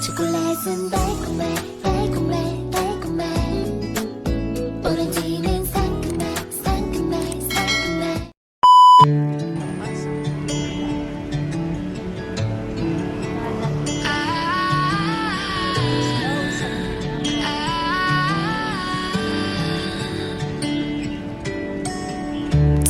초콜릿은 달콤해 달콤해 달콤해 오렌지는 상큼해 상큼해 상큼해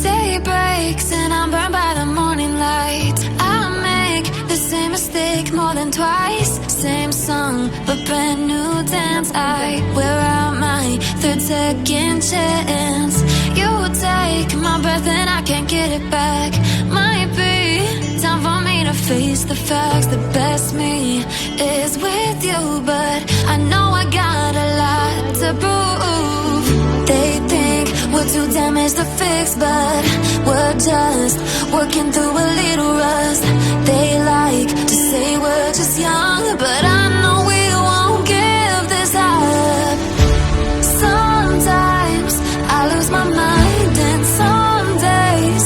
Day breaks and I'm burned by the morning light. I make the same mistake more than twice. Same song, but brand new dance. I wear out my third second chance. You take my breath and I can't get it back. Might be time for me to face the facts. The best me is with you, but I know I got a lot to prove. They think we're too damaged to fix, but we're just working through a little rust. They like to say we're just young, but I know we won't give this up. Sometimes I lose my mind, and some days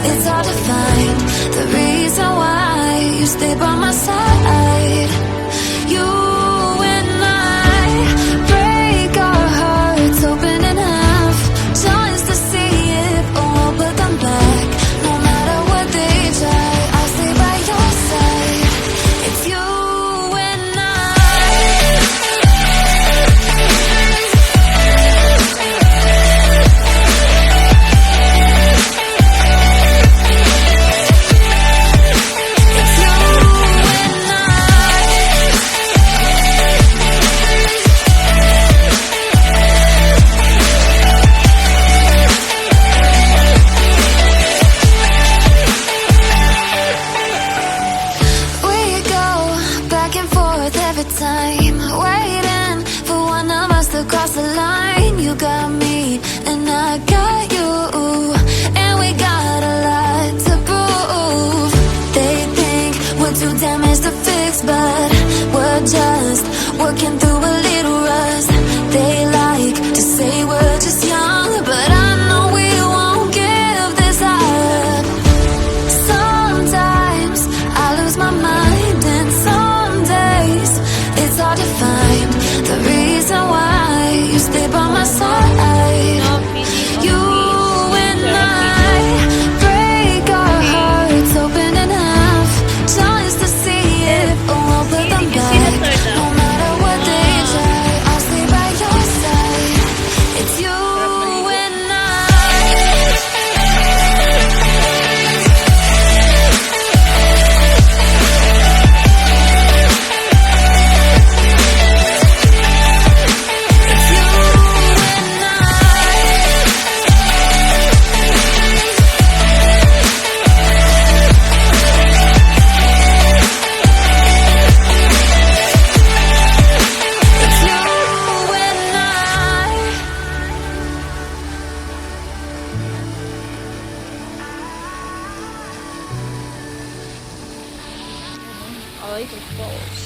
it's hard to find the reason why you stay by my side. You and I break our hearts open in half, just to see if we'll put them back. No matter what they try, I'll stay by your side. It's you and It's you and we go back and forth every time, waiting for one of us to cross the line. You got me and I got you, and we got a lot to prove. They think we're too damaged to fix, but we're just working through a little rust. They like to say we're just young, but I know we won't give this up. Sometimes I lose my mind, and some days it's hard to find the reason why you stay by my side. You and I break our hearts open in half, just to see if we'll put them back. No matter what they try, I'll stay by your side. It's you and It's you and It's you and I like it close.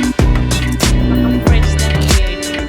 I'm afraid to stand here.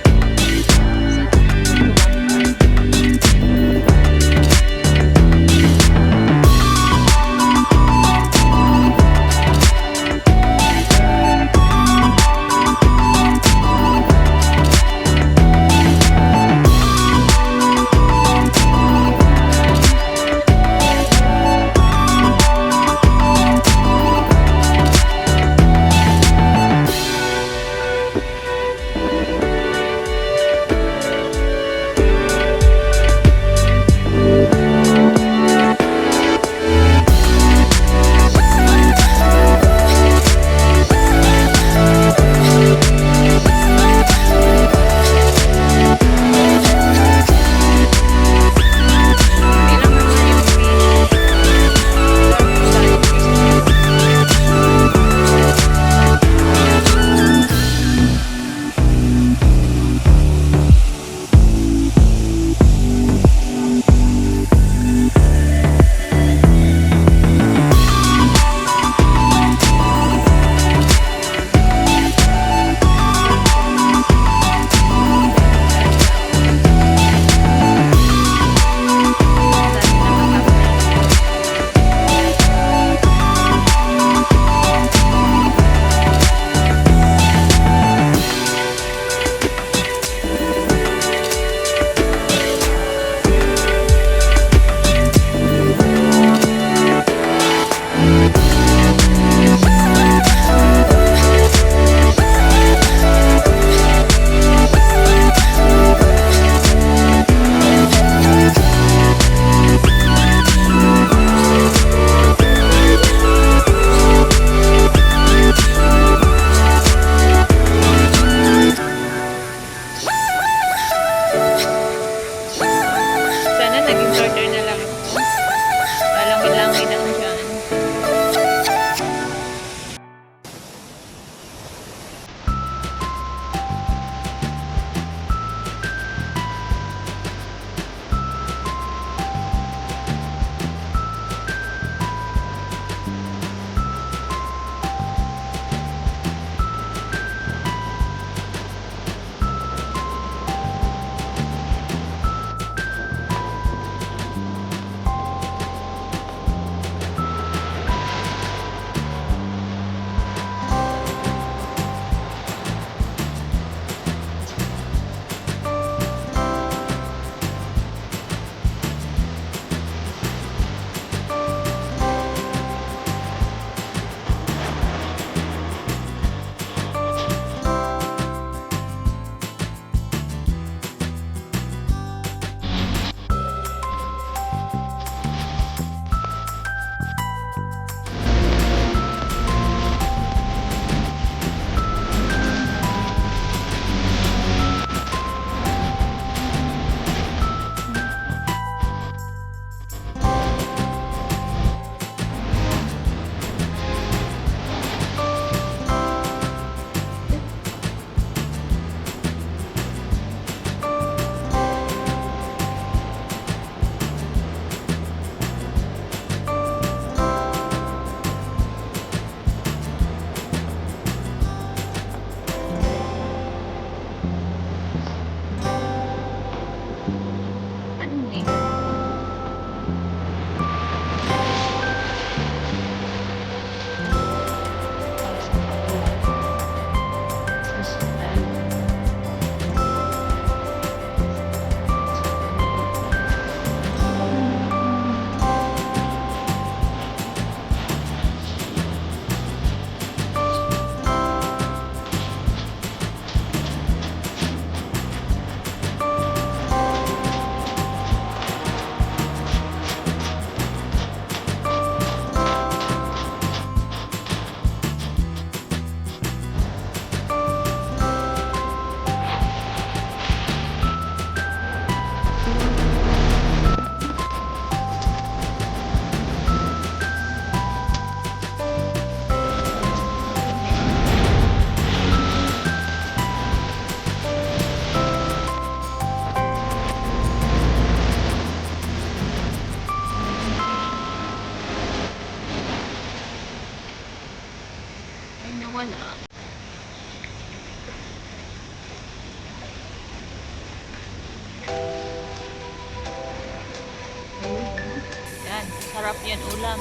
Yan, ulam.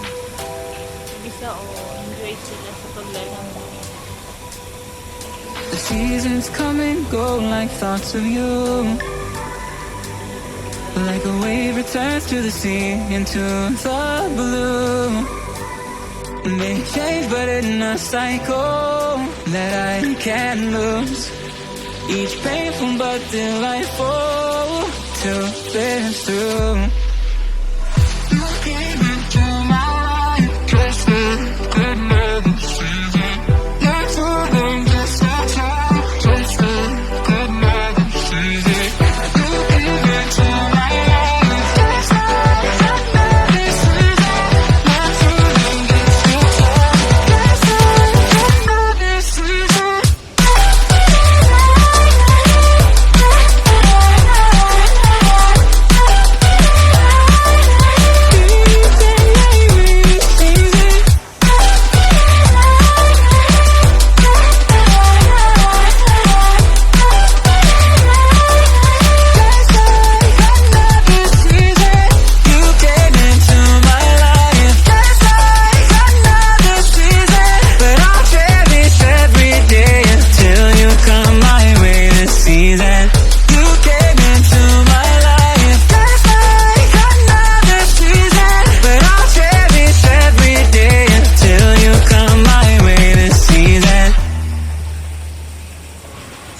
Yung isa, enjoy sila sa paglalaro. The seasons come and go like thoughts of you. Like a wave returns to the sea, into the blue. They change but in a cycle that I can't lose. Each painful but delightful to live through. Looking into my life, just the goodness season. Not to them, just a time, just the goodness season. Looking into my life, just the goodness season. Not to them, just a time, just the goodness season.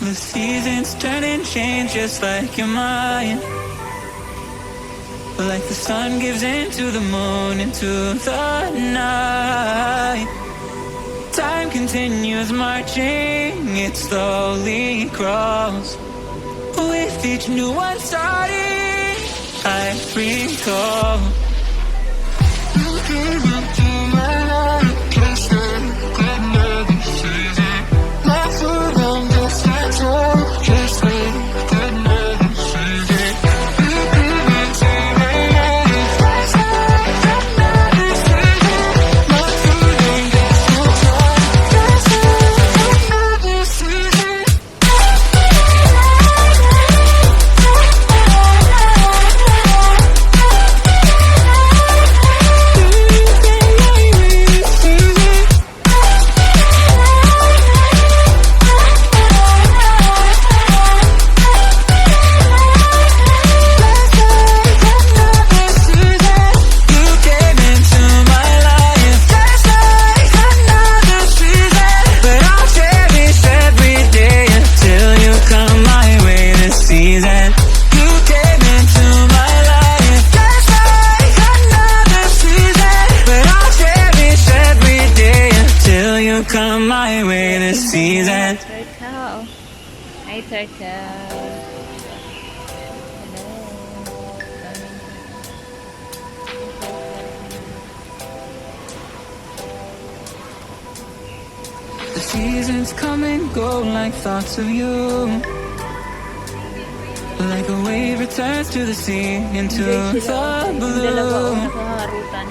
The seasons turn and change just like your mind. Like the sun gives into the moon, into the night. Time continues marching, it slowly crawls. With each new one starting, I recall. Looking into my life, just a good another season. Not for long, just a time, just a good another season. Looking into my life, just a good another season. Not for long, just a time, just a good another season. Come my way this season. Turtle. Hi, turtle. The seasons come and go like thoughts of you. Like a wave returns to the sea, into Enjoy sila. the Yung dalawa blue. nakaharutan.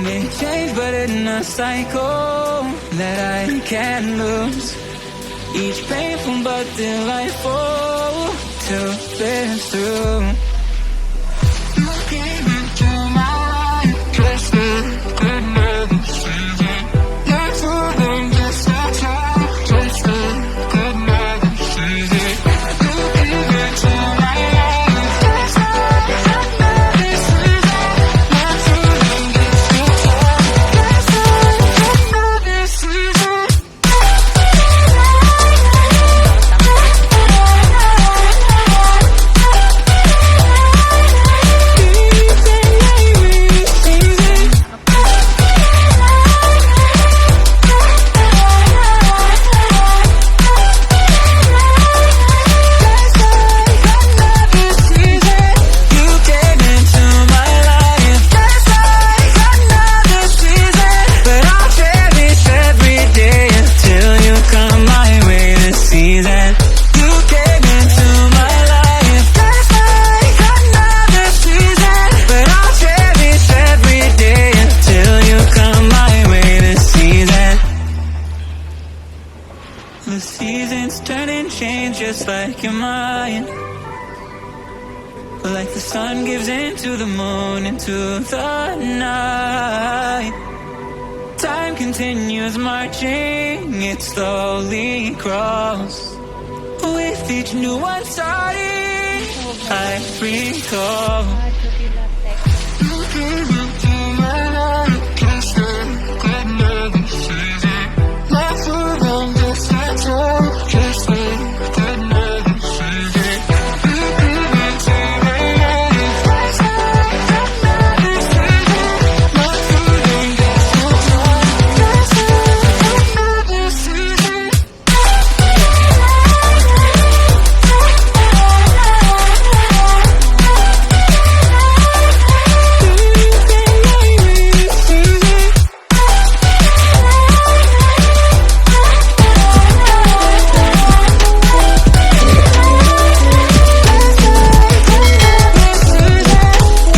They change but in a cycle that I can't lose. Each painful but delightful to live through. Looking into my life, just a good another season. Not for long, just a time, just a good another season. Looking into my life, just a good another season. Not for long, just a time, just a good another season. The seasons turn and change just like your mind. like the sun gives into the moon, into the night. Time continues marching, it slowly grows. With each new one starting, I recall